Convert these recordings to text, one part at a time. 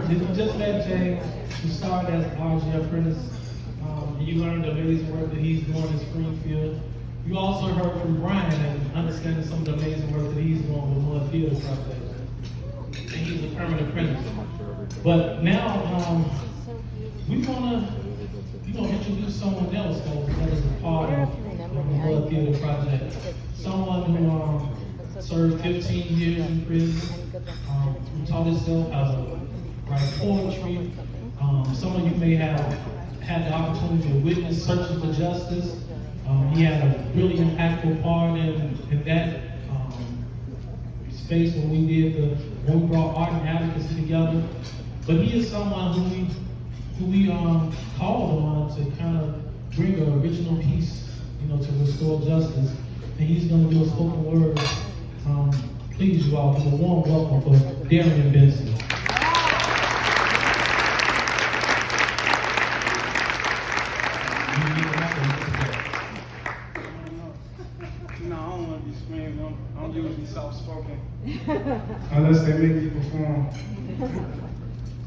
Did you just met James, who started as RJ Apprentice, and you learned the amazing work that he's doing in Springfield. You also heard from Brian and understanding some of the amazing work that he's doing with Mud Theater Project. And he's a permanent apprentice. But now, we're gonna introduce someone else that is a part of the Mud Theater Project. Someone who served 15 years in prison, who taught himself how to write poetry. Some of you may have had the opportunity to witness Searching for Justice. He had a really impactful part in that space when we brought art and advocacy together. But he is someone who we called on to kind of bring an original piece, to restore justice. And he's going to do a spoken word. Please, you all, give a warm welcome for Darrion Benson. I don't usually soft-spoken. Unless they make me perform.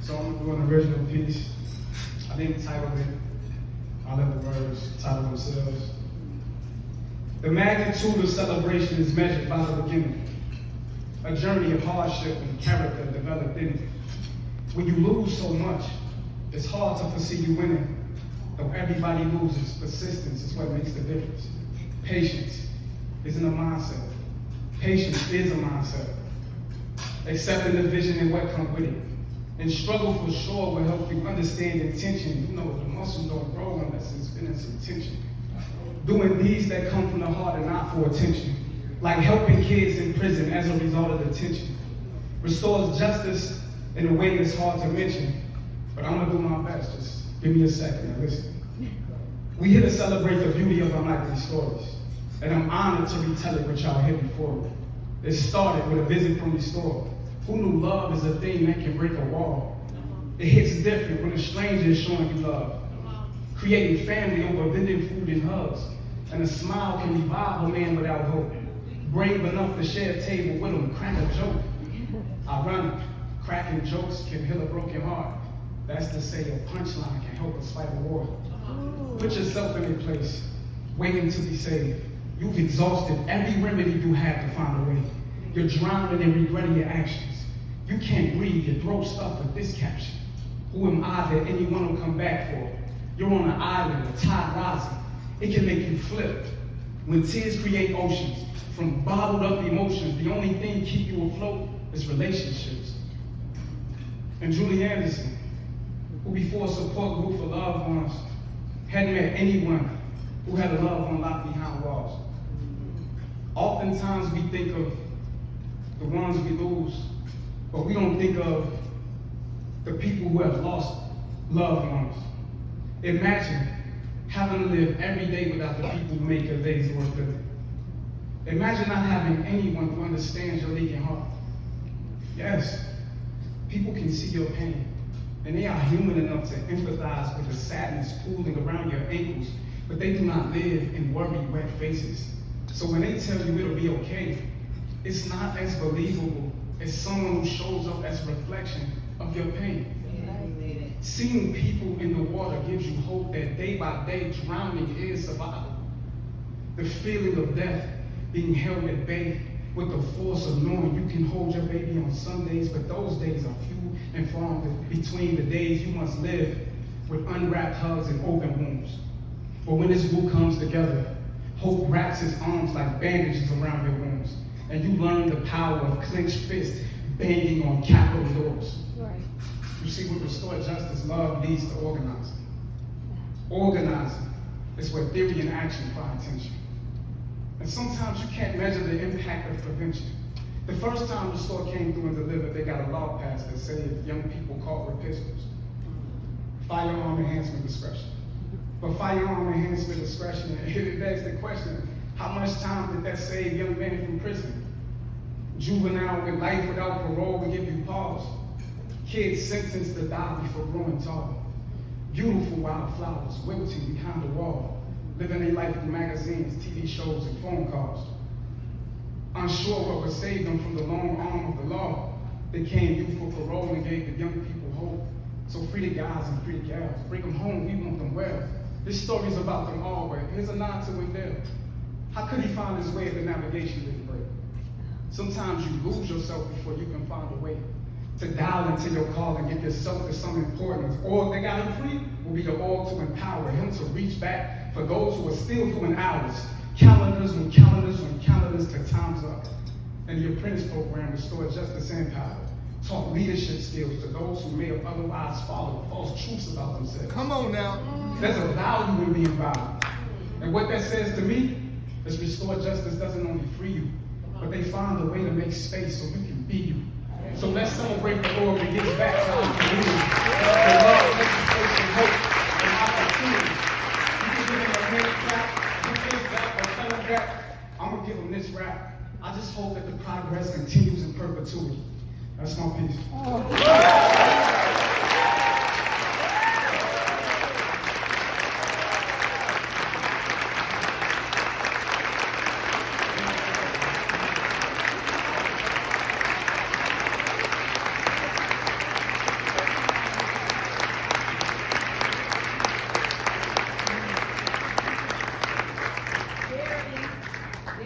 So I'm gonna do an original piece. I didn't title it. I'll let the words title themselves. The magnitude of celebration is measured by the beginning. A journey of hardship and character developed in it. When you lose so much, it's hard to foresee you winning. Though everybody loses, persistence is what makes the difference. Patience isn't a mindset. Patience is a mindset. Accepting the vision and what comes with it. And struggle for sure will help you understand intention. The muscles don't grow unless it's been in some tension. Doing deeds that come from the heart and not for attention. Like helping kids in prison as a result of detention. Restores justice in a way that's hard to mention. But I'm gonna do my best. Just give me a second and listen. We here to celebrate the beauty of unlikely stories. And I'm honored to retell it with y'all here before me. It started with a visit from the store. Who knew love is a thing that can break a wall? It hits different when a stranger is showing you love. Creating family over vending food and hugs. And a smile can revive a man without hope. Brave enough to share a table with him, crack a joke. Ironic, cracking jokes can heal a broken heart. That's to say a punchline can help us fight a war. Put yourself in a place, waiting to be saved. You've exhausted every remedy you have to find a way. You're drowning and regretting your actions. You can't breathe, your throat stuffed with this caption. Who am I that anyone will come back for? You're on an island, a tide rising. It can make you flip. When tears create oceans, from bottled up emotions, the only thing keep you afloat is relationships. And Julie Anderson, who before a support group for loved ones, hadn't met anyone who had a loved one locked behind walls. Oftentimes we think of the ones we lose, but we don't think of the people who have lost loved ones. Imagine having to live every day without the people who make your days worth living. Imagine not having anyone who understands your leaking heart. Yes, people can see your pain, and they are human enough to empathize with the sadness pooling around your ankles, but they do not live in worried, wet faces. So when they tell you it'll be okay, it's not as believable as someone who shows up as a reflection of your pain. Seeing people in the water gives you hope that day by day drowning is survival. The feeling of death being held at bay with the force of knowing you can hold your baby on Sundays, but those days are few and far between the days you must live with unwrapped hugs and open wounds. But when this group comes together, hope wraps its arms like bandages around your wounds, and you learn the power of clenched fists banging on capital doors. Right. You see, with restored justice, love leads to organizing. Organizing is where theory and action find tension. And sometimes you can't measure the impact of prevention. The first time the store came through and delivered, they got a law passed that saved young people caught with pistols. Firearm enhancement discretion. But firearm enhancement discretion, it begs the question, how much time did that save young men from prison? Juvenile with life without parole will give you pause. Kids sentenced to die before growing tall. Beautiful wildflowers wilting behind the wall, living their life in magazines, TV shows, and phone calls. Unsure what would save them from the long arm of the law, they came youth for parole and gave the young people hope. So free the guys and free the gals. Bring them home, we want them well. This story's about them all, but here's a nod to Wendell. How could he find his way if the navigation didn't break? Sometimes you lose yourself before you can find a way to dial into your call and get yourself to some importance. Or if they got him free, will be the all to empower him to reach back for those who are still doing hours. Calendars when calendars to time's up. And the apprentice program restored justice and power. Taught leadership skills to those who may have otherwise followed false truths about themselves. Come on now. There's a value in being violent. And what that says to me is restored justice doesn't only free you, but they find a way to make space so you can be you. So let's celebrate the Lord that gives back to our community. The love, legislation, hope, and opportunity. You can give him a hand clap, give this back, or tell him that. I'm going to give him this rap. I just hope that the progress continues in perpetuity. That's my piece.